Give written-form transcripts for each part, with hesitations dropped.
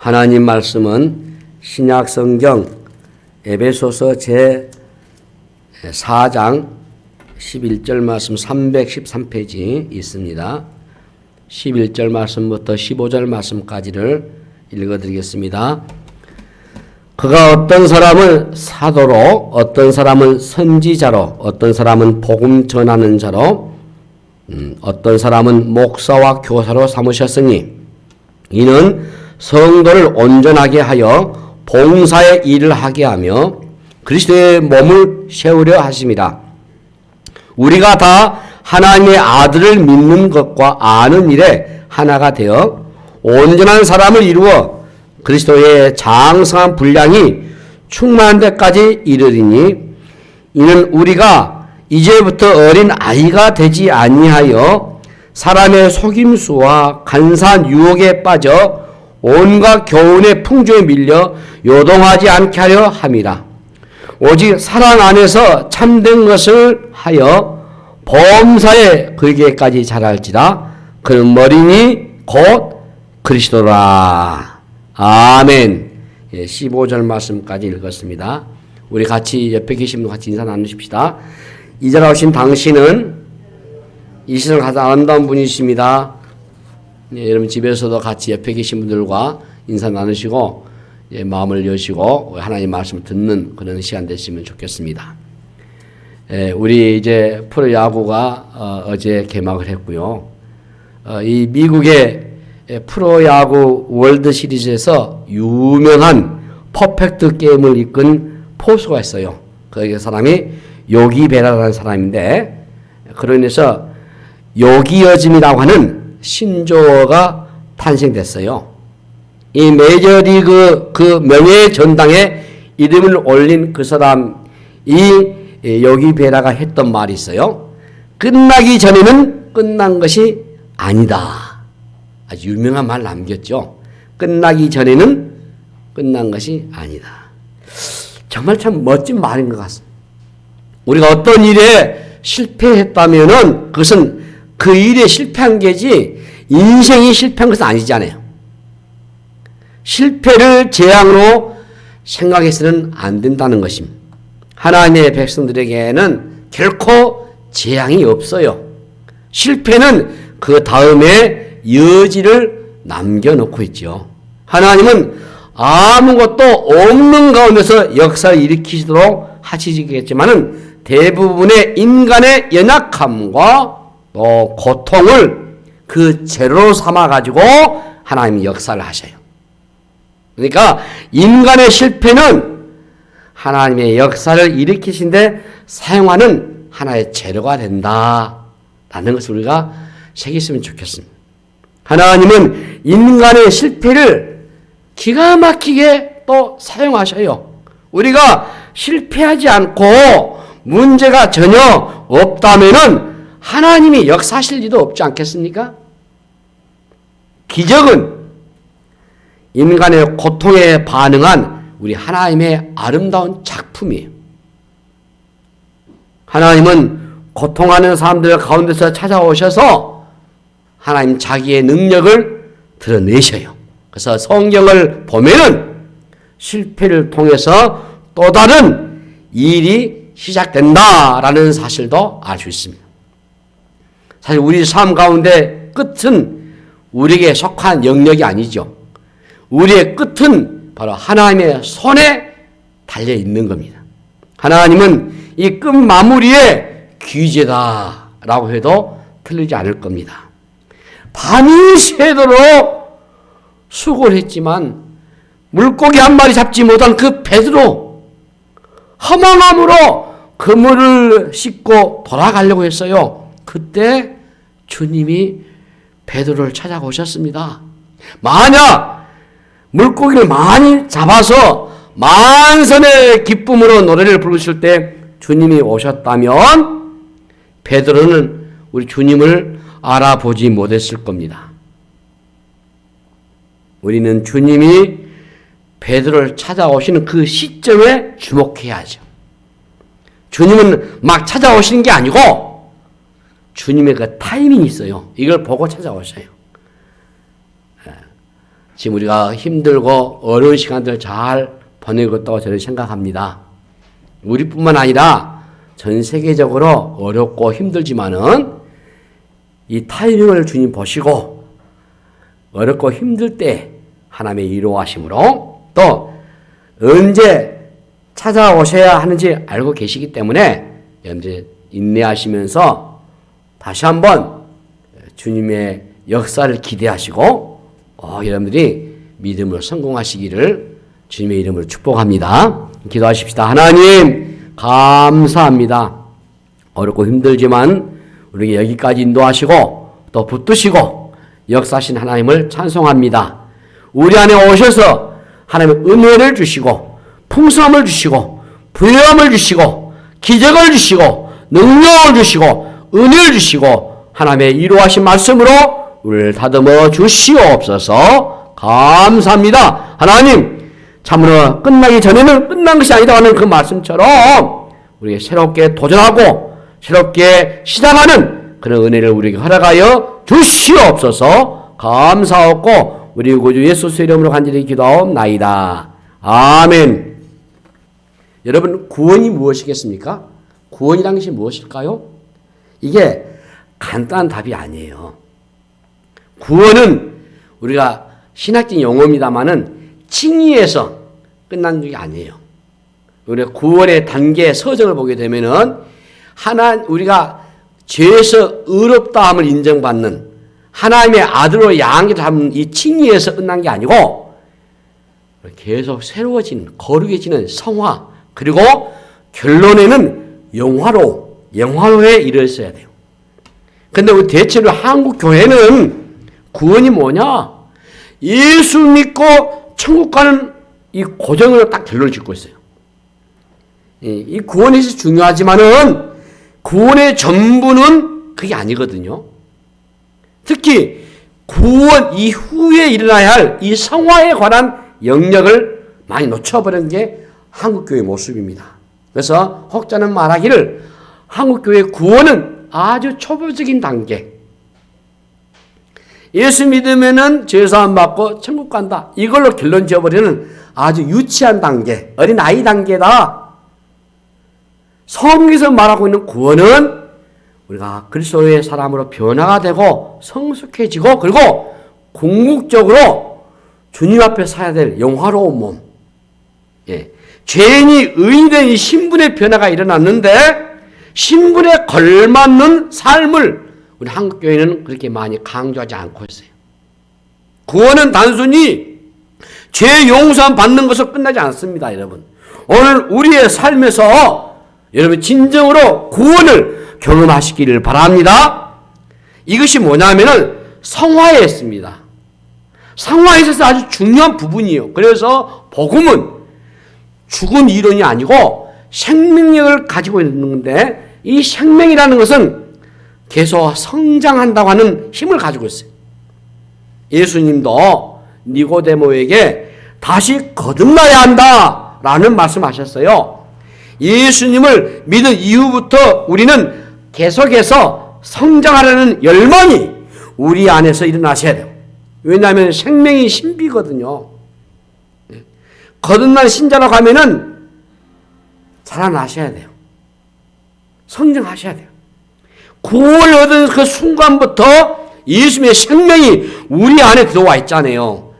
하나님 말씀은 신약 성경 에베소서 제 4장 11절 말씀 313페이지 있습니다. 11절 말씀부터 15절 말씀까지를 읽어드리겠습니다. 그가 어떤 사람을 사도로, 어떤 사람은 선지자로, 어떤 사람은 복음 전하는 자로, 어떤 사람은 목사와 교사로 삼으셨으니 이는 성도를 온전하게 하여 봉사의 일을 하게 하며 그리스도의 몸을 세우려 하심이라. 우리가 다 하나님의 아들을 믿는 것과 아는 일에 하나가 되어 온전한 사람을 이루어 그리스도의 장성한 분량이 충만한 데까지 이르리니 이는 우리가 이제부터 어린 아이가 되지 아니하여 사람의 속임수와 간사한 유혹에 빠져 온갖 교훈의 풍조에 밀려 요동하지 않게 하려 함이라. 오직 사랑 안에서 참된 것을 하여 범사에 그에게까지 자랄지라. 그는 머리니 곧 그리스도라. 아멘. 15절 말씀까지 읽었습니다. 우리 같이 옆에 계신 분 같이 인사 나누십시다. 이 자리에 오신 당신은 이 세상 가장 아름다운 분이십니다. 여러분 집에서도 같이 옆에 계신 분들과 인사 나누시고 마음을 여시고 하나님 말씀을 듣는 그런 시간 되시면 좋겠습니다. 우리 이제 프로야구가 어제 개막을 했고요. 이 미국의 프로야구 월드 시리즈에서 유명한 퍼펙트 게임을 이끈 포수가 있어요. 그 사람이 요기베라라는 사람인데 그로 인해서 요기어즘이라고 하는 신조어가 탄생됐어요. 이 메이저리그 그 명예 전당에 이름을 올린 그 사람 이 요기베라가 했던 말이 있어요. 끝나기 전에는 끝난 것이 아니다. 아주 유명한 말 남겼죠. 끝나기 전에는 끝난 것이 아니다. 정말 참 멋진 말인 것 같습니다. 우리가 어떤 일에 실패했다면은 그것은 그 일에 실패한 게지 인생이 실패한 것은 아니잖아요. 실패를 재앙으로 생각해서는 안 된다는 것입니다. 하나님의 백성들에게는 결코 재앙이 없어요. 실패는 그 다음에 여지를 남겨놓고 있죠. 하나님은 아무것도 없는 가운데서 역사를 일으키시도록 하시겠지만은 대부분의 인간의 연약함과 또 고통을 그 재료로 삼아가지고 하나님이 역사를 하셔요. 그러니까 인간의 실패는 하나님의 역사를 일으키신데 사용하는 하나의 재료가 된다라는 것을 우리가 새겼으면 좋겠습니다. 하나님은 인간의 실패를 기가 막히게 또 사용하셔요. 우리가 실패하지 않고 문제가 전혀 없다면은 하나님이 역사하실 리도 없지 않겠습니까? 기적은 인간의 고통에 반응한 우리 하나님의 아름다운 작품이에요. 하나님은 고통하는 사람들 가운데서 찾아오셔서 하나님 자기의 능력을 드러내셔요. 그래서 성경을 보면은 실패를 통해서 또 다른 일이 시작된다라는 사실도 알 수 있습니다. 사실 우리 삶 가운데 끝은 우리에게 속한 영역이 아니죠. 우리의 끝은 바로 하나님의 손에 달려 있는 겁니다. 하나님은 이 끝 마무리의 귀재다라고 해도 틀리지 않을 겁니다. 밤이 새도록 수고를 했지만 물고기 한 마리 잡지 못한 그 베드로 허망함으로 그물을 씻고 돌아가려고 했어요. 그때 주님이 베드로를 찾아오셨습니다. 만약 물고기를 많이 잡아서 만선의 기쁨으로 노래를 부르실 때 주님이 오셨다면 베드로는 우리 주님을 알아보지 못했을 겁니다. 우리는 주님이 베드로를 찾아오시는 그 시점에 주목해야죠. 주님은 막 찾아오시는 게 아니고 주님의 그 타이밍이 있어요. 이걸 보고 찾아오셔요. 지금 우리가 힘들고 어려운 시간들 잘 보내고 있다고 저는 생각합니다. 우리뿐만 아니라 전 세계적으로 어렵고 힘들지만은 이 타이밍을 주님 보시고 어렵고 힘들 때 하나님의 위로하심으로 또 언제 찾아오셔야 하는지 알고 계시기 때문에 여러분들 인내하시면서 다시 한번 주님의 역사를 기대하시고 여러분들이 믿음으로 성공하시기를 주님의 이름으로 축복합니다. 기도하십시다. 하나님 감사합니다. 어렵고 힘들지만 우리에게 여기까지 인도하시고 또 붙드시고 역사하신 하나님을 찬송합니다. 우리 안에 오셔서 하나님의 은혜를 주시고 풍성함을 주시고 부유함을 주시고 기적을 주시고 능력을 주시고 은혜를 주시고 하나님의 이루하신 말씀으로 우리를 다듬어 주시옵소서. 감사합니다. 하나님 참으로 끝나기 전에는 끝난 것이 아니다 하는 그 말씀처럼 우리에게 새롭게 도전하고 새롭게 시작하는 그런 은혜를 우리에게 허락하여 주시옵소서. 감사하고 우리 구주 예수의 이름으로 간절히 기도하옵나이다. 아멘. 여러분 구원이 무엇이겠습니까? 구원이라는 것이 무엇일까요? 이게 간단한 답이 아니에요. 구원은 우리가 신학적 용어입니다만은 칭의에서 끝난 게 아니에요. 우리가 구원의 단계 서적을 보게 되면은 우리가 죄에서 의롭다함을 인정받는 하나님의 아들로 양육하는 이 칭의에서 끝난 게 아니고 계속 새로워지는 거룩해지는 성화 그리고 결론에는 영화로에 이르렀어야 돼요. 근데 우리 대체로 한국 교회는 구원이 뭐냐? 예수 믿고 천국 가는 이 고정으로 딱 결론을 짓고 있어요. 이 구원이 중요하지만은 구원의 전부는 그게 아니거든요. 특히 구원 이후에 일어나야 할 이 성화에 관한 영역을 많이 놓쳐버린 게 한국교회의 모습입니다. 그래서 혹자는 말하기를 한국교회의 구원은 아주 초보적인 단계. 예수 믿으면은 죄사함 받고 천국 간다. 이걸로 결론 지어버리는 아주 유치한 단계, 어린아이 단계다. 성경에서 말하고 있는 구원은 우리가 그리스도의 사람으로 변화가 되고 성숙해지고 그리고 궁극적으로 주님 앞에 서야 될 영화로운 몸. 죄인이 의인된 이 신분의 변화가 일어났는데 신분에 걸맞는 삶을 우리 한국교회는 그렇게 많이 강조하지 않고 있어요. 구원은 단순히 죄 용서함 받는 것으로 끝나지 않습니다, 여러분. 오늘 우리의 삶에서 여러분 진정으로 구원을 경험하시기를 바랍니다. 이것이 뭐냐면은 성화에 있습니다. 성화에 있어서 아주 중요한 부분이에요. 그래서 복음은 죽은 이론이 아니고 생명력을 가지고 있는 건데 이 생명이라는 것은 계속 성장한다고 하는 힘을 가지고 있어요. 예수님도 니고데모에게 다시 거듭나야 한다라는 말씀하셨어요. 예수님을 믿은 이후부터 우리는 계속해서 성장하려는 열망이 우리 안에서 일어나셔야 돼요. 왜냐하면 생명이 신비거든요. 거듭난 신자라고 하면은 자라나셔야 돼요. 성장하셔야 돼요. 구원을 얻은 그 순간부터 예수님의 생명이 우리 안에 들어와 있잖아요.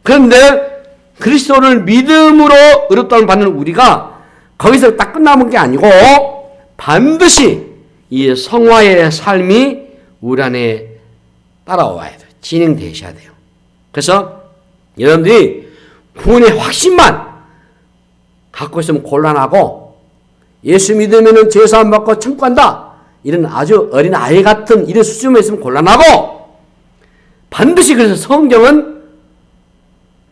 그런데 그리스도를 믿음으로 의롭다함을 받는 우리가 거기서 딱 끝나는 게 아니고 반드시 이 성화의 삶이 우리 안에 따라와야 돼요. 진행되셔야 돼요. 그래서 여러분들이 구원의 확신만 갖고 있으면 곤란하고 예수 믿으면 죄사함 받고 천국 간다. 이런 아주 어린 아이 같은 이런 수준에 있으면 곤란하고 반드시 그래서 성경은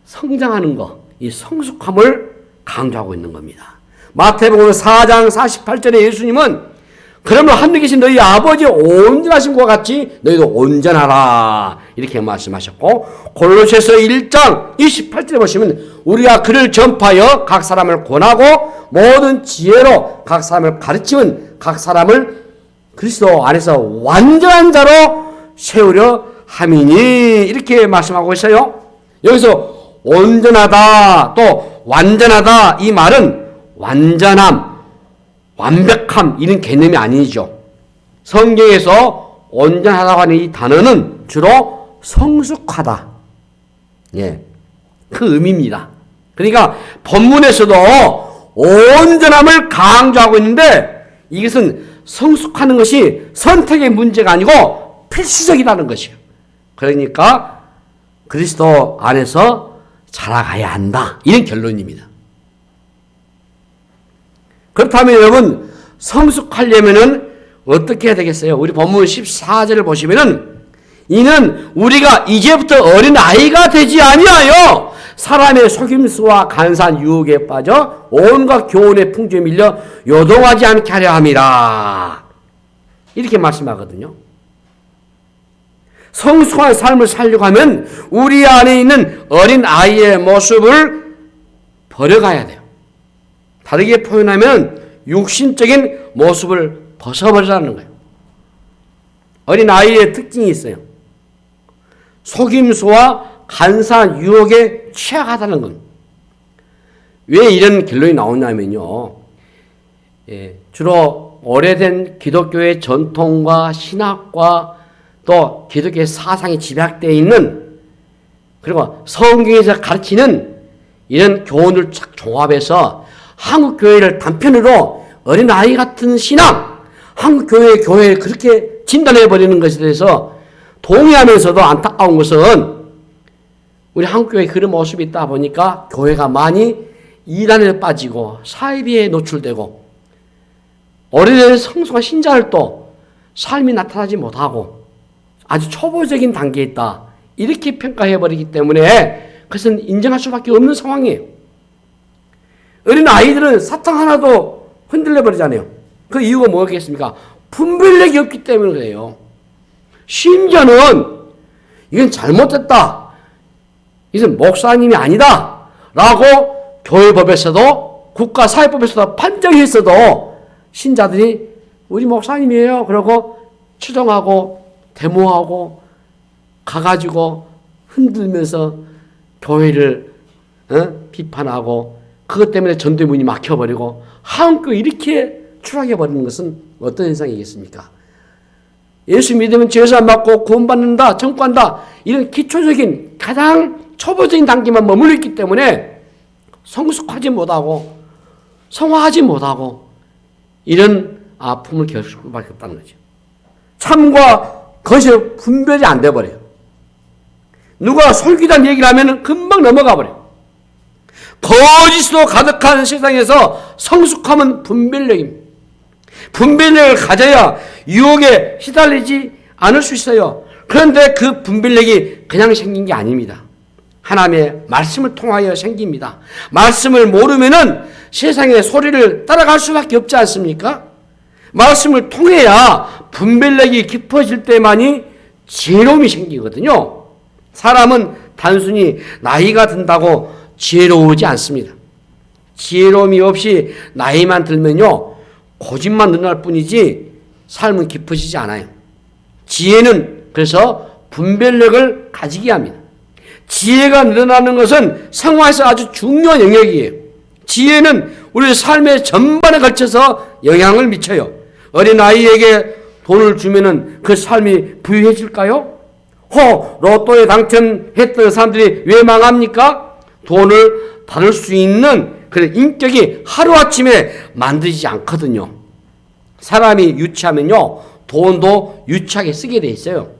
성장하는 거, 이 성숙함을 강조하고 있는 겁니다. 마태복음 4장 48절에 예수님은 그러면 하늘에 계신 너희 아버지 온전하신 것과 같이 너희도 온전하라 이렇게 말씀하셨고 골로새서 1장 28절에 보시면 우리가 그를 전파하여 각 사람을 권하고 모든 지혜로 각 사람을 가르치면 각 사람을 그리스도 안에서 완전한 자로 세우려 함이니 이렇게 말씀하고 있어요. 여기서 온전하다 또 완전하다 이 말은 완전함, 완벽함 이런 개념이 아니죠. 성경에서 온전하다고 하는 이 단어는 주로 성숙하다. 예, 그 의미입니다. 그러니까 본문에서도 온전함을 강조하고 있는데 이것은 성숙하는 것이 선택의 문제가 아니고 필수적이라는 것이에요. 그러니까 그리스도 안에서 자라가야 한다. 이런 결론입니다. 그렇다면 여러분 성숙하려면은 어떻게 해야 되겠어요? 우리 본문 14절을 보시면은 이는 우리가 이제부터 어린 아이가 되지 아니하여 사람의 속임수와 간사한 유혹에 빠져 온갖 교훈의 풍조에 밀려 요동하지 않게 하려 함이라. 이렇게 말씀하거든요. 성숙한 삶을 살려고 하면 우리 안에 있는 어린 아이의 모습을 버려가야 돼요. 다르게 표현하면 육신적인 모습을 벗어버리라는 거예요. 어린 아이의 특징이 있어요. 속임수와 간사한 유혹에 취약하다는 건. 왜 이런 결론이 나오냐면요. 주로 오래된 기독교의 전통과 신학과 또 기독교의 사상이 집약되어 있는 그리고 성경에서 가르치는 이런 교훈을 착 종합해서 한국 교회를 단편으로 어린아이 같은 신앙, 한국 교회를 그렇게 진단해버리는 것에 대해서 동의하면서도 안타까운 것은 우리 한국교회에 그런 모습이 있다 보니까 교회가 많이 이단에 빠지고 사이비에 노출되고 오래된 성숙한 신자들도 삶이 나타나지 못하고 아주 초보적인 단계에 있다. 이렇게 평가해버리기 때문에 그것은 인정할 수밖에 없는 상황이에요. 어린 아이들은 사탕 하나도 흔들려버리잖아요. 그 이유가 뭐겠습니까? 분별력이 없기 때문에 그래요. 심지어는 이건 잘못됐다. 이것은 목사님이 아니다. 라고 교회법에서도 국가사회법에서도 판정했어도 신자들이 우리 목사님이에요. 그러고 추정하고 데모하고 가가지고 흔들면서 교회를 비판하고 그것 때문에 전도의 문이 막혀버리고 한국교회 이렇게 추락해버리는 것은 어떤 현상이겠습니까? 예수 믿으면 죄수 안 받고 구원받는다, 청구한다 이런 기초적인 가장 초보적인 단계만 머물러 있기 때문에 성숙하지 못하고 성화하지 못하고 이런 아픔을 겪을 수밖에 없다는 거죠. 참과 거짓 분별이 안 돼버려요. 누가 솔깃한 얘기를 하면 금방 넘어가 버려요. 거짓으로 가득한 세상에서 성숙함은 분별력입니다. 분별력을 가져야 유혹에 시달리지 않을 수 있어요. 그런데 그 분별력이 그냥 생긴 게 아닙니다. 하나님의 말씀을 통하여 생깁니다. 말씀을 모르면은 세상의 소리를 따라갈 수밖에 없지 않습니까? 말씀을 통해야 분별력이 깊어질 때만이 지혜로움이 생기거든요. 사람은 단순히 나이가 든다고 지혜로우지 않습니다. 지혜로움이 없이 나이만 들면요 고집만 늘어날 뿐이지 삶은 깊어지지 않아요. 지혜는 그래서 분별력을 가지게 합니다. 지혜가 늘어나는 것은 생활에서 아주 중요한 영역이에요. 지혜는 우리 삶의 전반에 걸쳐서 영향을 미쳐요. 어린아이에게 돈을 주면은 그 삶이 부유해질까요? 로또에 당첨했던 사람들이 왜 망합니까? 돈을 받을 수 있는 그런 인격이 하루아침에 만들어지지 않거든요. 사람이 유치하면요 돈도 유치하게 쓰게 돼 있어요.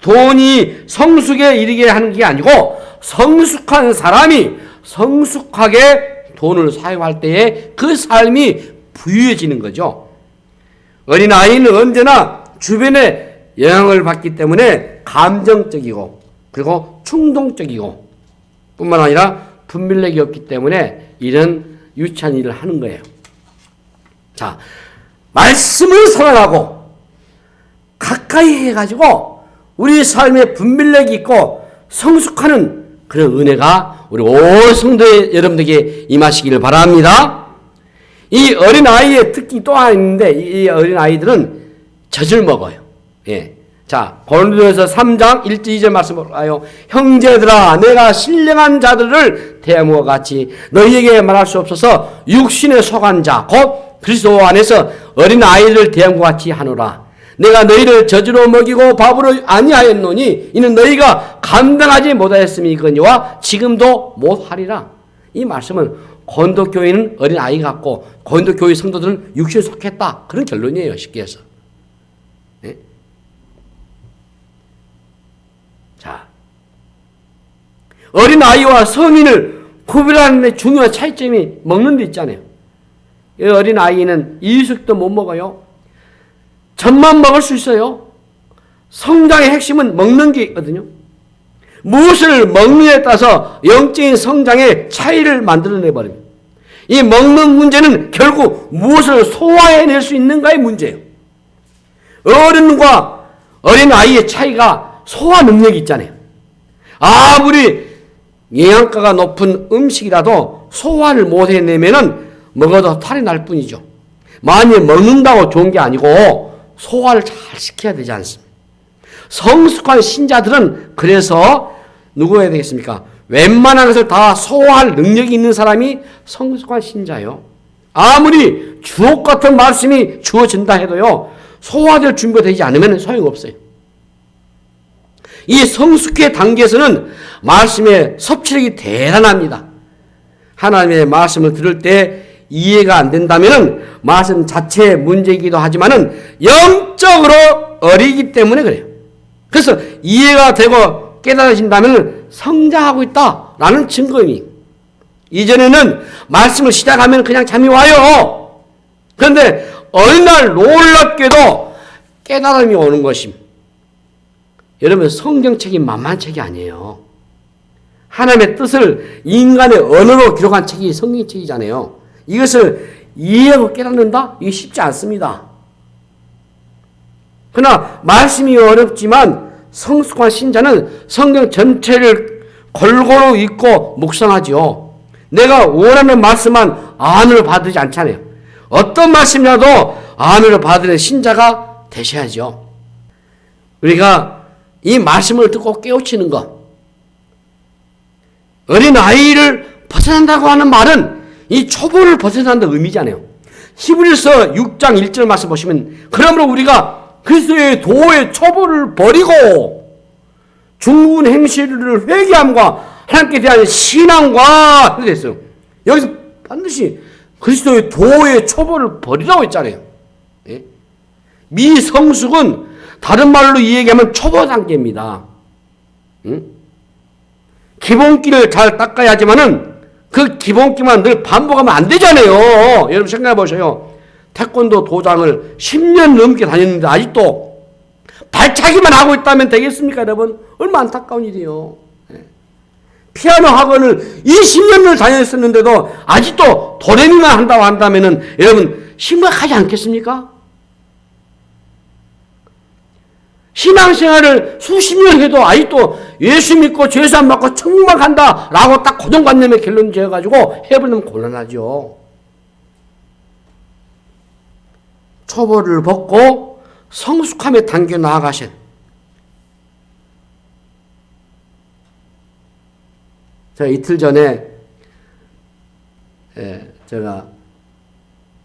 돈이 성숙에 이르게 하는 게 아니고 성숙한 사람이 성숙하게 돈을 사용할 때에 그 삶이 부유해지는 거죠. 어린아이는 언제나 주변의 영향을 받기 때문에 감정적이고 그리고 충동적이고 뿐만 아니라 분별력이 없기 때문에 이런 유치한 일을 하는 거예요. 자, 말씀을 사랑하고 가까이 해가지고 우리 삶에 분별력이 있고 성숙하는 그런 은혜가 우리 온 성도 여러분들에게 임하시기를 바랍니다. 이 어린아이의 특징이 또 하나 있는데 이 어린아이들은 젖을 먹어요. 예. 자, 자, 고린도전서 3장 1절 2절 말씀을 봐요. 형제들아, 내가 신령한 자들을 대함과 같이 너희에게 말할 수 없어서 육신에 속한 자, 곧 그리스도 안에서 어린 아이들을 대함과 같이 하노라. 내가 너희를 젖으로 먹이고 밥으로 아니하였노니 이는 너희가 감당하지 못하였음이거니와 지금도 못하리라. 이 말씀은 고린도 교회는 어린 아이 같고 고린도 교회 성도들은 육신에 속했다. 그런 결론이에요. 쉽게 해서. 네? 자, 어린 아이와 성인을 구별하는 데 중요한 차이점이 먹는 데 있잖아요. 이 어린 아이는 이유식도 못 먹어요. 젖만 먹을 수 있어요. 성장의 핵심은 먹는 게 있거든요. 무엇을 먹느냐에 따라서 영적인 성장의 차이를 만들어내 버립니다. 이 먹는 문제는 결국 무엇을 소화해낼 수 있는가의 문제예요. 어른과 어린 아이의 차이가 소화 능력이 있잖아요. 아무리 영양가가 높은 음식이라도 소화를 못 해내면은 먹어도 탈이 날 뿐이죠. 만약에 먹는다고 좋은 게 아니고 소화를 잘 시켜야 되지 않습니까? 성숙한 신자들은 그래서 누구여야 되겠습니까? 웬만한 것을 다 소화할 능력이 있는 사람이 성숙한 신자예요. 아무리 주옥 같은 말씀이 주어진다 해도요, 소화될 준비가 되지 않으면 소용없어요. 이 성숙의 단계에서는 말씀의 섭취력이 대단합니다. 하나님의 말씀을 들을 때 이해가 안 된다면 말씀 자체의 문제이기도 하지만은 영적으로 어리기 때문에 그래요. 그래서 이해가 되고 깨달아진다면 성장하고 있다라는 증거입니다. 이전에는 말씀을 시작하면 그냥 잠이 와요. 그런데 어느 날 놀랍게도 깨달음이 오는 것입니다. 여러분, 성경책이 만만한 책이 아니에요. 하나님의 뜻을 인간의 언어로 기록한 책이 성경책이잖아요. 이것을 이해하고 깨닫는다? 이게 쉽지 않습니다. 그러나 말씀이 어렵지만 성숙한 신자는 성경 전체를 골고루 읽고 묵상하지요. 내가 원하는 말씀만 안으로 받지 않잖아요. 어떤 말씀이라도 안으로 받는 신자가 되셔야죠. 우리가 이 말씀을 듣고 깨우치는 것, 어린 아이를 벗어난다고 하는 말은 이 초보를 벗어난다는 의미잖아요. 히브리서 6장 1절 말씀 보시면, 그러므로 우리가 그리스도의 도의 초보를 버리고 중군 행실을 회개함과 하나님께 대한 신앙과 이렇게 됐어요. 여기서 반드시 그리스도의 도의 초보를 버리라고 했잖아요. 예? 미성숙은 다른 말로 이야기하면 초보 단계입니다. 응? 기본기를 잘 닦아야 하지만은 그 기본기만 늘 반복하면 안 되잖아요. 여러분 생각해 보세요. 태권도 도장을 10년 넘게 다녔는데 아직도 발차기만 하고 있다면 되겠습니까, 여러분? 얼마나 안타까운 일이에요. 피아노 학원을 20년을 다녔었는데도 아직도 도레미만 한다고 한다면은 여러분 심각하지 않겠습니까? 신앙생활을 수십 년 해도 아직도 예수 믿고 죄수 안 받고 천국만 간다라고 딱 고정관념에 결론 지어가지고 해버리면 곤란하죠. 초보를 벗고 성숙함에 당겨 나아가신, 제가 이틀 전에 제가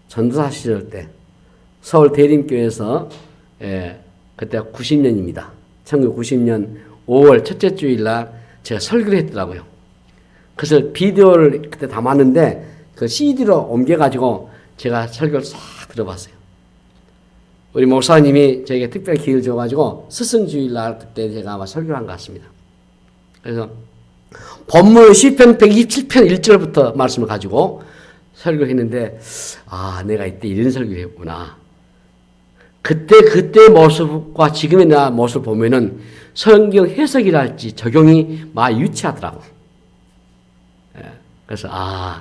전도사 시절 때 서울 대림교회에서 그때 90년입니다. 1990년 5월 첫째 주일날 제가 설교를 했더라고요. 그래서 비디오를 그때 담았는데 그 CD로 옮겨가지고 제가 설교를 싹 들어봤어요. 우리 목사님이 저에게 특별히 기회를 줘가지고 스승주일날 그때 제가 아마 설교를 한 것 같습니다. 그래서 본문 시편 127편 1절부터 말씀을 가지고 설교를 했는데, 아, 내가 이때 이런 설교를 했구나. 그때 모습과 지금의 나 모습을 보면은 성경 해석이랄지 적용이 많이 유치하더라고. 그래서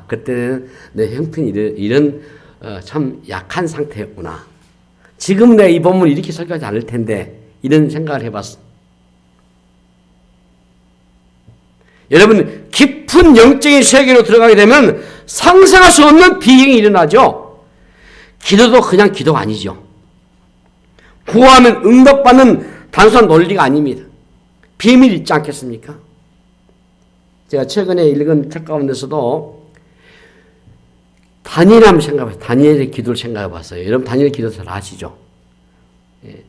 그때는 내 형편이 이런 참 약한 상태였구나. 지금 내가 이 본문을 이렇게 설교하지 않을 텐데 이런 생각을 해봤어. 여러분, 깊은 영적인 세계로 들어가게 되면 상상할 수 없는 비행이 일어나죠. 기도도 그냥 기도가 아니죠. 구하면 응답받는 단순한 논리가 아닙니다. 비밀이 있지 않겠습니까? 제가 최근에 읽은 책 가운데서도 다니엘 한번 생각해봤어요. 다니엘의 기도를 생각해봤어요. 여러분 다니엘 기도 잘 아시죠? 예.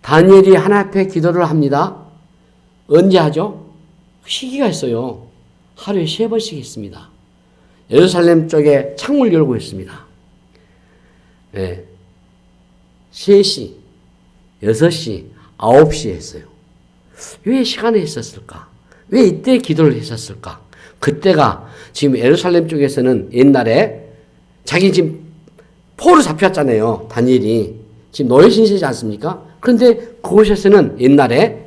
다니엘이 하나님 앞에 기도를 합니다. 언제 하죠? 시기가 있어요. 하루에 3번씩 있습니다. 예루살렘 쪽에 창문을 열고 있습니다. 예. 3시, 6시, 9시에 했어요. 왜 시간에 했었을까? 왜 이때 기도를 했었을까? 그때가 지금 예루살렘 쪽에서는 옛날에 자기 지금 포로 잡혔잖아요. 다니엘이. 지금 노예 신세지 않습니까? 그런데 그곳에서는 옛날에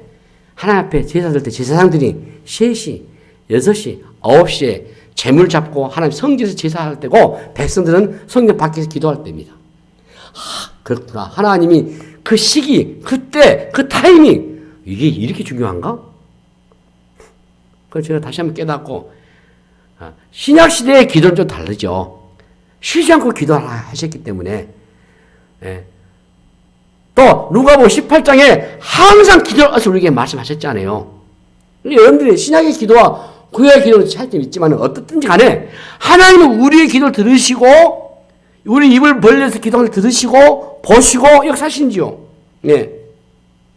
하나님 앞에 제사 들 때 제사장들이 3시, 6시, 9시에 재물 잡고 하나님 성전에서 제사할 때고 백성들은 성전 밖에서 기도할 때입니다. 그렇구나. 하나님이 그 시기, 그때, 그 타이밍 이게 이렇게 중요한가? 그래서 제가 다시 한번 깨닫고 신약시대의 기도는 좀 다르죠. 쉬지 않고 기도하셨기 때문에 예. 또 누가복음 18장에 항상 기도하셔서 우리에게 말씀하셨잖아요. 여러분들이 신약의 기도와 구약의 기도는 차이점이 있지만 어떻든지 간에 하나님은 우리의 기도를 들으시고 우리 입을 벌려서 기도를 들으시고 보시고 역사하신지요. 네.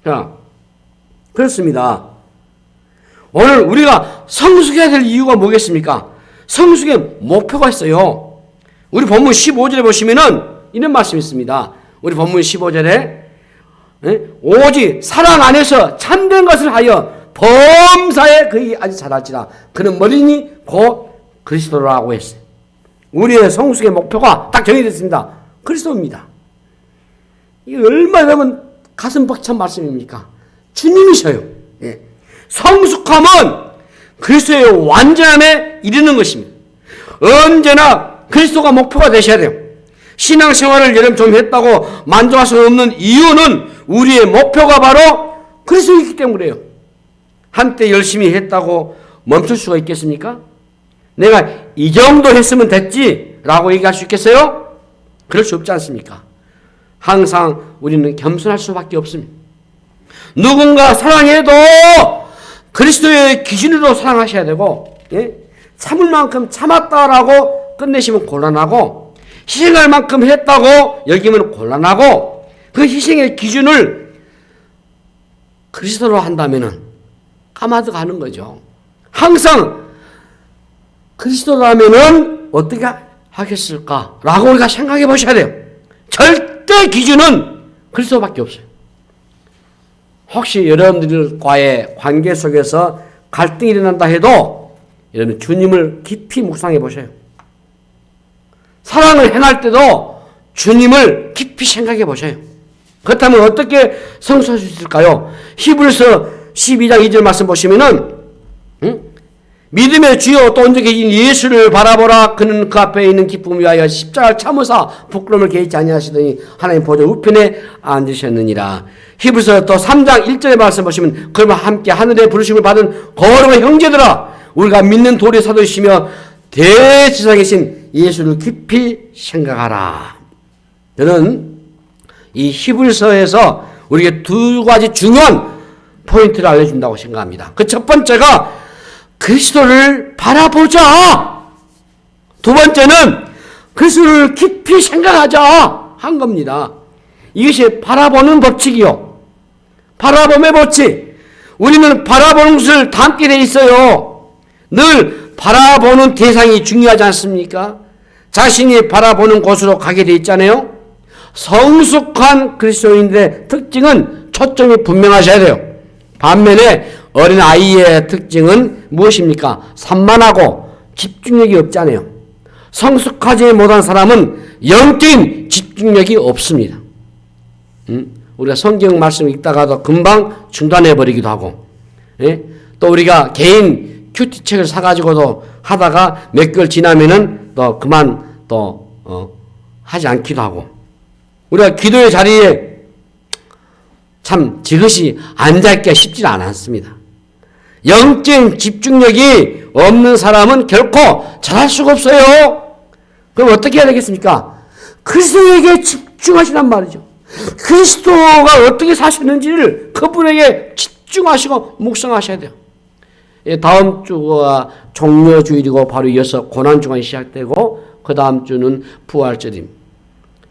자, 그렇습니다. 오늘 우리가 성숙해야 될 이유가 뭐겠습니까? 성숙의 목표가 있어요. 우리 본문 15절에 보시면은 이런 말씀이 있습니다. 우리 본문 15절에 오직 사랑 안에서 참된 것을 하여 범사에 그의 아주 잘할지라 그는 머리니 곧 그리스도라고 했어요. 우리의 성숙의 목표가 딱 정해졌습니다. 그리스도입니다. 이게 얼마나 여러분 가슴 벅찬 말씀입니까? 주님이셔요. 예. 성숙함은 그리스도의 완전함에 이르는 것입니다. 언제나 그리스도가 목표가 되셔야 돼요. 신앙생활을 여러분 좀 했다고 만족할 수 없는 이유는 우리의 목표가 바로 그리스도이기 때문이에요. 한때 열심히 했다고 멈출 수가 있겠습니까? 내가 이 정도 했으면 됐지 라고 얘기할 수 있겠어요? 그럴 수 없지 않습니까? 항상 우리는 겸손할 수밖에 없습니다. 누군가 사랑해도 그리스도의 기준으로 사랑하셔야 되고, 예? 참을 만큼 참았다라고 끝내시면 곤란하고, 희생할 만큼 했다고 여기면 곤란하고, 그 희생의 기준을 그리스도로 한다면은 까마득 하는 거죠. 항상 그리스도라면은 어떻게 하겠을까라고 우리가 생각해 보셔야 돼요. 절대 기준은 그리스도밖에 없어요. 혹시 여러분들과의 관계 속에서 갈등이 일어난다 해도 여러분 주님을 깊이 묵상해 보셔요. 사랑을 행할 때도 주님을 깊이 생각해 보셔요. 그렇다면 어떻게 성숙할 수 있을까요? 히브리서 12장 2절 말씀 보시면은 믿음의 주요 또 온전히 계신 예수를 바라보라. 그는 그 앞에 있는 기쁨 위하여 십자가를 참으사 부끄러움을 개의치 아니하시더니 하나님 보좌 우편에 앉으셨느니라. 히브리서 또 3장 1절의 말씀 보시면 그러면 함께 하늘의 부르심을 받은 거룩한 형제들아 우리가 믿는 도리의 사도이시며 대지상에 계신 예수를 깊이 생각하라. 저는 이 히브리서에서 우리에게 두 가지 중요한 포인트를 알려준다고 생각합니다. 그 첫 번째가 그리스도를 바라보자. 두 번째는 그리스도를 깊이 생각하자 한 겁니다. 이것이 바라보는 법칙이요. 바라봄의 법칙. 우리는 바라보는 것을 담게 돼 있어요. 늘 바라보는 대상이 중요하지 않습니까? 자신이 바라보는 곳으로 가게 돼 있잖아요. 성숙한 그리스도인들의 특징은 초점이 분명하셔야 돼요. 반면에 어린 아이의 특징은 무엇입니까? 산만하고 집중력이 없잖아요. 성숙하지 못한 사람은 영적인 집중력이 없습니다. 우리가 성경 말씀 읽다가도 금방 중단해버리기도 하고, 예? 또 우리가 개인 큐티책을 사가지고도 하다가 몇 개월 지나면은 또 그만 하지 않기도 하고, 우리가 기도의 자리에 참 지그시 앉아있기가 쉽지 않습니다. 영적인 집중력이 없는 사람은 결코 잘할 수가 없어요. 그럼 어떻게 해야 되겠습니까? 그리스도에게 집중하시란 말이죠. 그리스도가 어떻게 사셨는지를 그분에게 집중하시고 묵상하셔야 돼요. 다음 주가 종려주일이고 바로 이어서 고난주간이 시작되고 그 다음 주는 부활절입니다.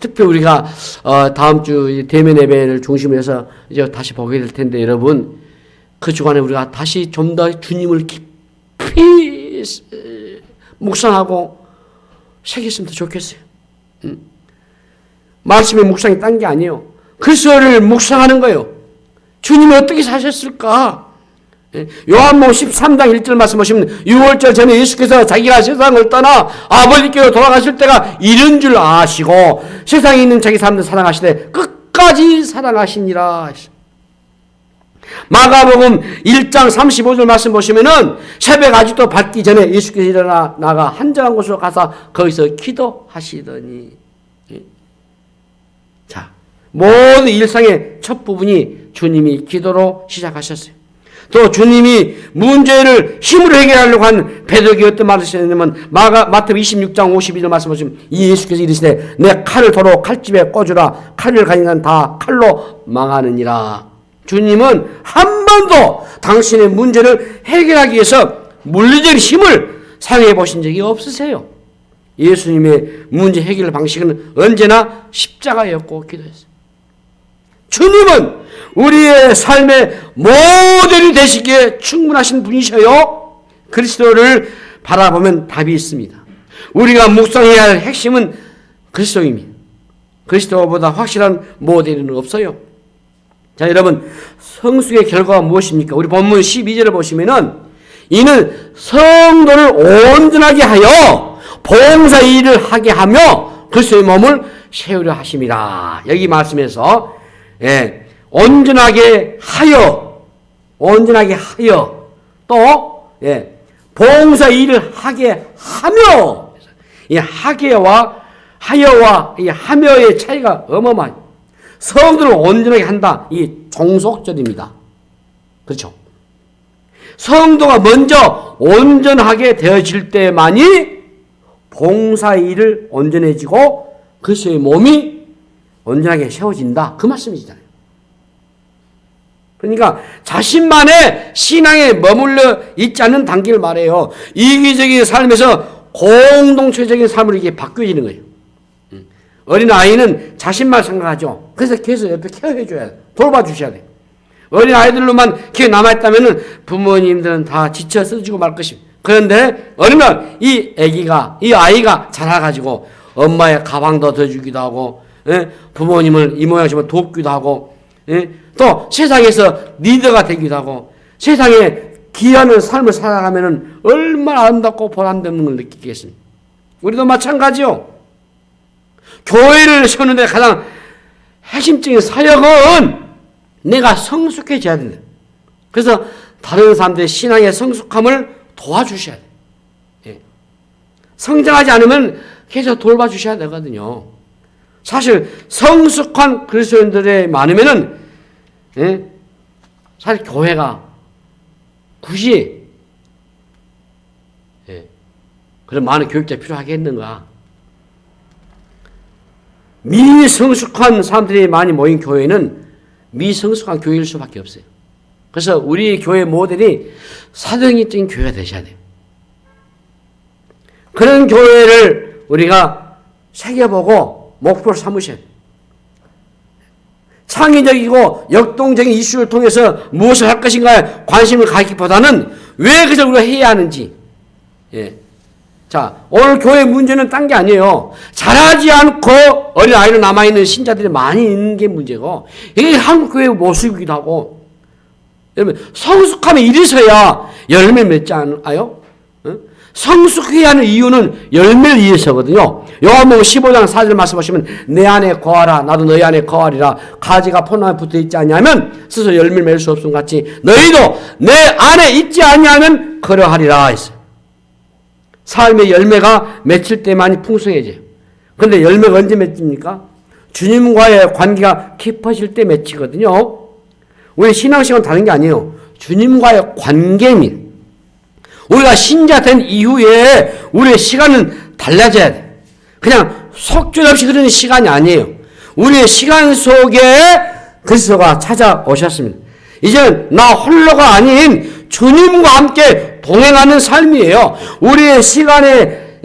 특별히 우리가 다음 주 대면 예배를 중심으로 해서 이제 다시 보게 될 텐데 여러분 그 주간에 우리가 다시 좀 더 주님을 깊이 묵상하고 새겼으면 더 좋겠어요. 말씀의 묵상이 딴 게 아니에요. 그리스도를 묵상하는 거예요. 주님이 어떻게 사셨을까? 요한복음 13장 1절 말씀 보시면 6월절 전에 예수께서 자기가 세상을 떠나 아버지께로 돌아가실 때가 이른 줄 아시고 세상에 있는 자기 사람들 사랑하시되 끝까지 사랑하시니라. 마가복음 1장 35절 말씀 보시면은 새벽 아직도 밝기 전에 예수께서 일어나 나가 한적한 곳으로 가서 거기서 기도하시더니. 자, 모든 일상의 첫 부분이 주님이 기도로 시작하셨어요. 또 주님이 문제를 힘으로 해결하려고 한 베드로에게 어떤 말을 하셨냐면 마태복음 26장 52절 말씀 보시면 이 예수께서 이르시되 내 칼을 도로 칼집에 꽂으라 칼을 가진 자는 다 칼로 망하느니라. 주님은 한 번도 당신의 문제를 해결하기 위해서 물리적인 힘을 사용해 보신 적이 없으세요. 예수님의 문제 해결 방식은 언제나 십자가였고 기도였어요. 주님은 우리의 삶의 모델이 되시기에 충분하신 분이셔요. 그리스도를 바라보면 답이 있습니다. 우리가 묵상해야 할 핵심은 그리스도입니다. 그리스도보다 확실한 모델은 없어요. 자, 여러분 성숙의 결과가 무엇입니까? 우리 본문 12절을 보시면은 이는 성도를 온전하게 하여 봉사 일을 하게 하며 그리스도의 몸을 세우려 하심이라. 여기 말씀에서 온전하게 하여 또 봉사 일을 하게 하며 이 하여와 이 하며의 차이가 어마어마해요. 성도를 온전하게 한다. 이 종속절입니다. 그렇죠? 성도가 먼저 온전하게 되어질 때만이 봉사 일을 온전해지고 그리스도의 몸이 온전하게 세워진다. 그 말씀이잖아요. 그러니까 자신만의 신앙에 머물러 있지 않는 단계를 말해요. 이기적인 삶에서 공동체적인 삶으로 이게 바뀌어지는 거예요. 어린아이는 자신만 생각하죠. 그래서 계속 옆에 케어해줘야 돼. 돌봐주셔야 돼. 어린아이들로만 기회 남아있다면 부모님들은 다 지쳐 쓰러지고 말 것입니다. 그런데 어느 날 이 아이가 자라가지고 엄마의 가방도 더 주기도 하고 부모님을 이 모양처럼 돕기도 하고 또 세상에서 리더가 되기도 하고 세상에 귀한 삶을 살아가면 얼마나 아름답고 보람되는 걸 느끼겠습니까? 우리도 마찬가지요. 교회를 세우는데 가장 핵심적인 사역은 내가 성숙해져야 된다. 그래서 다른 사람들의 신앙의 성숙함을 도와주셔야 돼요. 성장하지 않으면 계속 돌봐주셔야 되거든요. 사실 성숙한 그리스도인들이 많으면은 사실 교회가 굳이 그런 많은 교육자 필요하겠는가? 미성숙한 사람들이 많이 모인 교회는 미성숙한 교회일 수밖에 없어요. 그래서 우리 교회 모델이 사도행전적인 교회가 되셔야 돼요. 그런 교회를 우리가 새겨보고 목표를 삼으셔야 돼요. 창의적이고 역동적인 이슈를 통해서 무엇을 할 것인가에 관심을 갖기보다는 왜 그것을 우리가 해야 하는지. 자, 오늘 교회 문제는 딴 게 아니에요. 잘하지 않고 어린아이로 남아있는 신자들이 많이 있는 게 문제고, 이게 한국 교회의 모습이기도 하고, 여러분, 성숙하면 이래서야 열매를 맺지 않아요? 성숙해야 하는 이유는 열매를 위해서거든요. 요한복음 15장 4절 말씀하시면 내 안에 거하라 나도 너희 안에 거하리라. 가지가 포도나무에 붙어있지 않냐면 스스로 열매를 맺을 수 없음 같이 너희도 내 안에 있지 않냐면 그러하리라 했어요. 삶의 열매가 맺힐 때만이 풍성해져요. 그런데 열매가 언제 맺힙니까? 주님과의 관계가 깊어질 때 맺히거든요. 우리 신앙생활은 다른 게 아니에요. 주님과의 관계입니다. 우리가 신자 된 이후에 우리의 시간은 달라져야 돼. 그냥 속절없이 흐르는 시간이 아니에요. 우리의 시간 속에 그리스도가 찾아오셨습니다. 이제는 나 홀로가 아닌 주님과 함께 동행하는 삶이에요. 우리의 시간에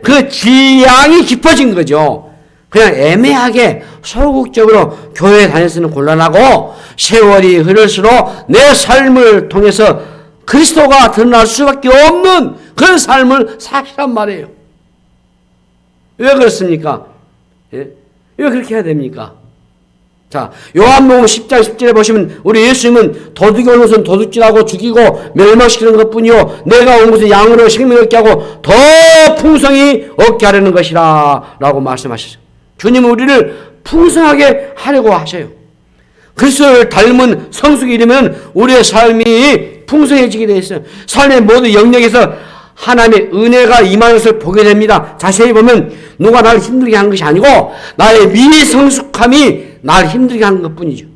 그 지향이 깊어진 거죠. 그냥 애매하게 소극적으로 교회에 다녔으면 곤란하고 세월이 흐를수록 내 삶을 통해서 그리스도가 드러날 수밖에 없는 그런 삶을 사시란 말이에요. 왜 그렇습니까? 왜 그렇게 해야 됩니까? 자, 요한복음 10장 10절에 보시면 우리 예수님은 도둑이 온 것은 도둑질하고 죽이고 멸망시키는 것뿐이요 내가 온 것은 양으로 생명을 얻게 하고 더 풍성히 얻게 하려는 것이라 라고 말씀하셨어요. 주님은 우리를 풍성하게 하려고 하셔요. 그리스도를 닮은 성숙이 이르면 우리의 삶이 풍성해지게 되어 있어요. 삶의 모든 영역에서 하나님의 은혜가 임하는 것을 보게 됩니다. 자세히 보면 누가 나를 힘들게 한 것이 아니고 나의 미성숙함이 나를 힘들게 하는 것뿐이죠.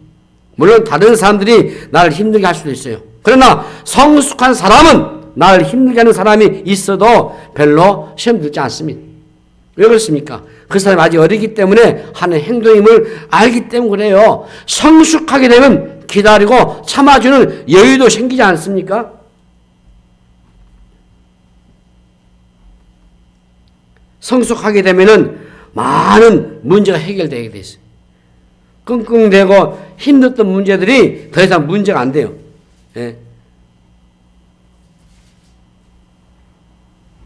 물론 다른 사람들이 나를 힘들게 할 수도 있어요. 그러나 성숙한 사람은 나를 힘들게 하는 사람이 있어도 별로 시험 들지 않습니다. 왜 그렇습니까? 그 사람이 아직 어리기 때문에 하는 행동임을 알기 때문에 그래요. 성숙하게 되면 기다리고 참아주는 여유도 생기지 않습니까? 성숙하게 되면은 많은 문제가 해결되게 돼 있어요. 끙끙대고 힘들었던 문제들이 더 이상 문제가 안 돼요. 예.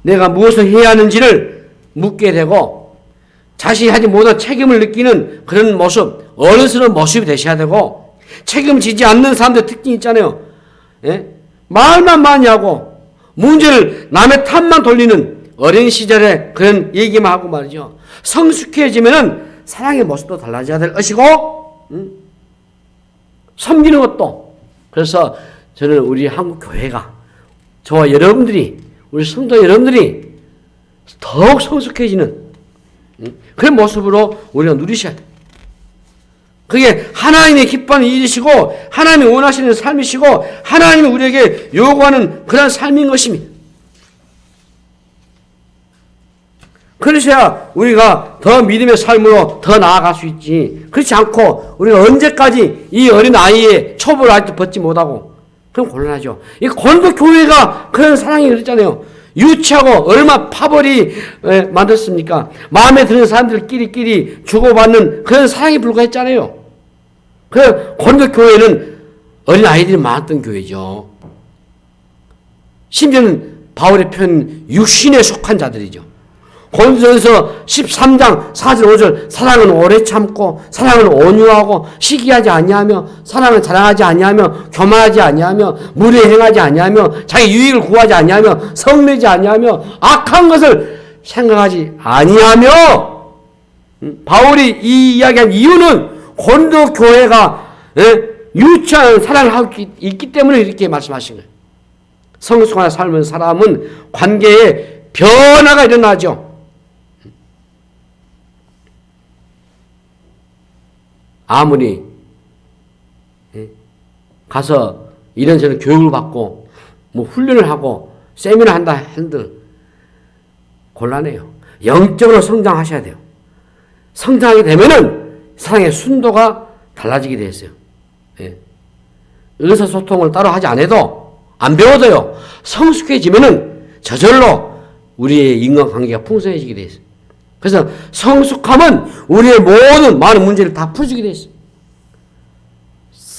내가 무엇을 해야 하는지를 묻게 되고 자신이 하지 못한 책임을 느끼는 그런 모습, 어른스러운 모습이 되셔야 되고 책임지지 않는 사람들 특징이 있잖아요. 예? 말만 많이 하고 문제를 남의 탓만 돌리는 어린 시절에 그런 얘기만 하고 말이죠. 성숙해지면은 사랑의 모습도 달라져야 될 것이고 섬기는 것도. 그래서 저는 우리 한국 교회가 저와 여러분들이 우리 성도 여러분들이 더욱 성숙해지는 그런 모습으로 우리가 누리셔야 돼요. 그게 하나님의 기뻐하는 일이시고 하나님이 원하시는 삶이시고 하나님이 우리에게 요구하는 그런 삶인 것입니다. 그러셔야 우리가 더 믿음의 삶으로 더 나아갈 수 있지. 그렇지 않고 우리가 언제까지 이 어린 아이의 초보를 아직도 벗지 못하고 그럼 곤란하죠. 이 고린도 교회가 그런 사랑이 그랬잖아요. 유치하고 얼마 파벌이 만들었습니까? 마음에 드는 사람들끼리 주고받는 그런 사랑이 불과했잖아요. 그 고린도 교회는 어린 아이들이 많았던 교회죠. 심지어는 바울의 표현 육신에 속한 자들이죠. 고린도전서 13장 4절 5절 사랑은 오래 참고 사랑은 온유하고 시기하지 아니하며 사랑은 자랑하지 아니하며 교만하지 아니하며 무례 행하지 아니하며 자기 유익을 구하지 아니하며 성내지 아니하며 악한 것을 생각하지 아니하며 바울이 이 이야기한 이유는 고린도 교회가 유치한 사랑을 하고 있기 때문에 이렇게 말씀하신 거예요. 성숙한 삶은 사람은 관계에 변화가 일어나죠. 아무리 가서 이런저런 교육을 받고 뭐 훈련을 하고 세미나 한다 한들 곤란해요. 영적으로 성장하셔야 돼요. 성장하게 되면은 사랑의 순도가 달라지게 돼 있어요. 예. 의사소통을 따로 하지 않아도 안 배워도요. 성숙해지면은 저절로 우리의 인간관계가 풍성해지게 돼 있어요. 그래서 성숙함은 우리의 모든 많은 문제를 다 풀어주게 돼 있어요.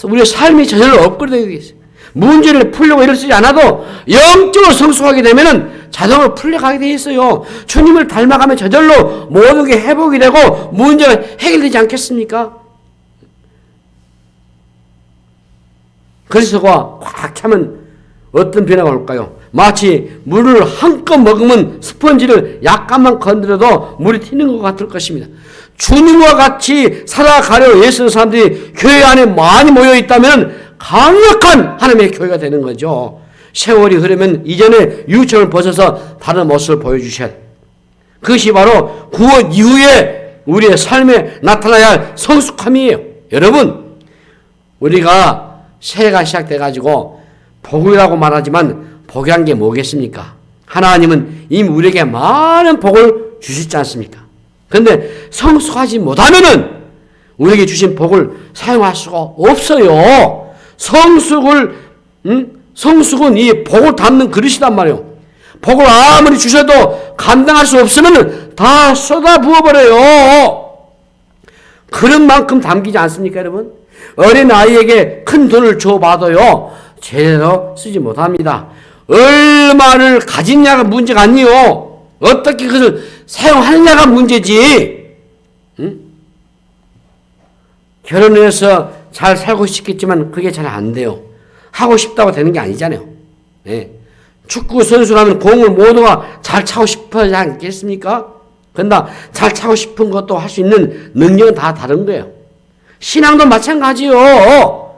우리의 삶이 저절로 업그레이드 되게 있어요. 문제를 풀려고 애를 쓰지 않아도 영적으로 성숙하게 되면은 자동으로 풀려가게 돼 있어요. 주님을 닮아가면 저절로 모든 게 회복이 되고 문제가 해결되지 않겠습니까? 그리스도가 꽉 차면 어떤 변화가 올까요? 마치 물을 한껏 머금은 스펀지를 약간만 건드려도 물이 튀는 것 같을 것입니다. 주님과 같이 살아가려 애쓰는 사람들이 교회 안에 많이 모여 있다면 강력한 하나님의 교회가 되는 거죠. 세월이 흐르면 이전에 유치원을 벗어서 다른 모습을 보여주셔야 돼요. 그것이 바로 구원 이후에 우리의 삶에 나타나야 할 성숙함이에요. 여러분, 우리가 새해가 시작돼가지고 복이라고 말하지만 복이란 게 뭐겠습니까? 하나님은 이미 우리에게 많은 복을 주셨지 않습니까? 그런데 성숙하지 못하면은 우리에게 주신 복을 사용할 수가 없어요. 성숙은 이 복을 담는 그릇이란 말이에요. 복을 아무리 주셔도 감당할 수 없으면 다 쏟아 부어버려요. 그릇만큼 담기지 않습니까, 여러분? 어린 아이에게 큰 돈을 줘봐도요, 제대로 쓰지 못합니다. 얼마를 가진냐가 문제가 아니요. 어떻게 그것을 사용하느냐가 문제지. 응? 결혼을 해서 잘 살고 싶겠지만 그게 잘 안 돼요. 하고 싶다고 되는 게 아니잖아요. 네. 축구 선수라면 공을 모두가 잘 차고 싶어 하지 않겠습니까? 그러나 잘 차고 싶은 것도 할 수 있는 능력은 다 다른 거예요. 신앙도 마찬가지요.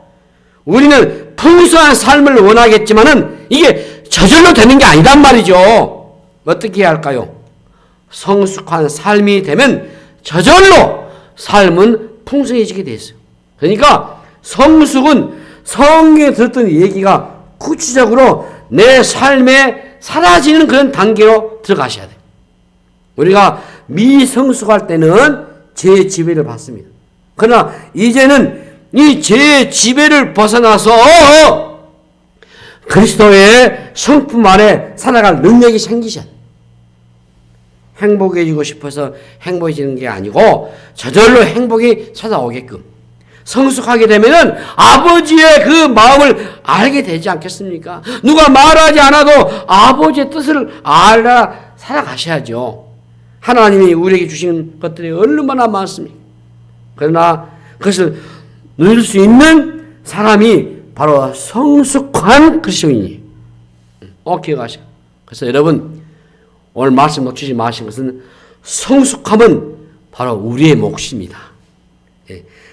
우리는 풍성한 삶을 원하겠지만은 이게 저절로 되는 게 아니란 말이죠. 어떻게 해야 할까요? 성숙한 삶이 되면 저절로 삶은 풍성해지게 돼 있어요. 그러니까 성숙은 성경에 들었던 얘기가 구체적으로 내 삶에 사라지는 그런 단계로 들어가셔야 돼요. 우리가 미성숙할 때는 죄의 지배를 받습니다. 그러나 이제는 이 죄의 지배를 벗어나서 그리스도의 성품 안에 살아갈 능력이 생기셔야 돼요. 행복해지고 싶어서 행복해지는 게 아니고 저절로 행복이 찾아오게끔 성숙하게 되면은 아버지의 그 마음을 알게 되지 않겠습니까? 누가 말하지 않아도 아버지의 뜻을 알아 살아가셔야죠. 하나님이 우리에게 주신 것들이 얼마나 많습니까? 그러나 그것을 누릴 수 있는 사람이 바로 성숙한 그리스도인이에요. 기억하세요. 그래서 여러분 오늘 말씀 놓치지 마신 것은 성숙함은 바로 우리의 몫입니다.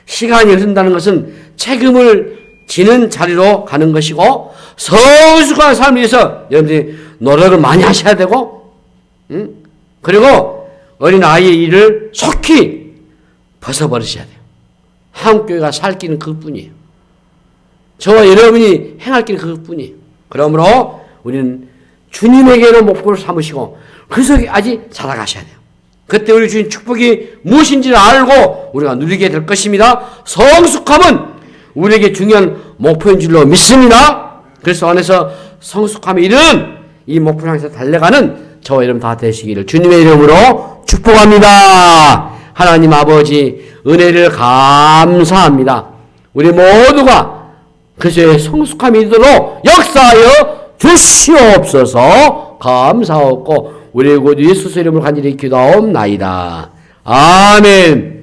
시간이 흐른다는 것은 책임을 지는 자리로 가는 것이고 성숙한 삶을 위해서 여러분들이 노력을 많이 하셔야 되고 그리고 어린아이의 일을 속히 벗어버리셔야 돼요. 한국교회가 살 길은 그것뿐이에요. 저와 여러분이 행할 길은 그것뿐이에요. 그러므로 우리는 주님에게로 목표를 삼으시고 그래서 아직 살아가셔야 돼요. 그때 우리 주신 축복이 무엇인지를 알고 우리가 누리게 될 것입니다. 성숙함은 우리에게 중요한 목표인 줄로 믿습니다. 그래서 안에서 성숙함에 이르는 이 목표를 향해서 달려가는 저와 여러분 다 되시기를 주님의 이름으로 축복합니다. 하나님 아버지 은혜를 감사합니다. 우리 모두가 그리스도의 성숙함이 이르도록 역사하여 주시옵소서. 감사하고 우리의 곧 예수의 이름으로 간절히 기도하옵나이다. 아멘.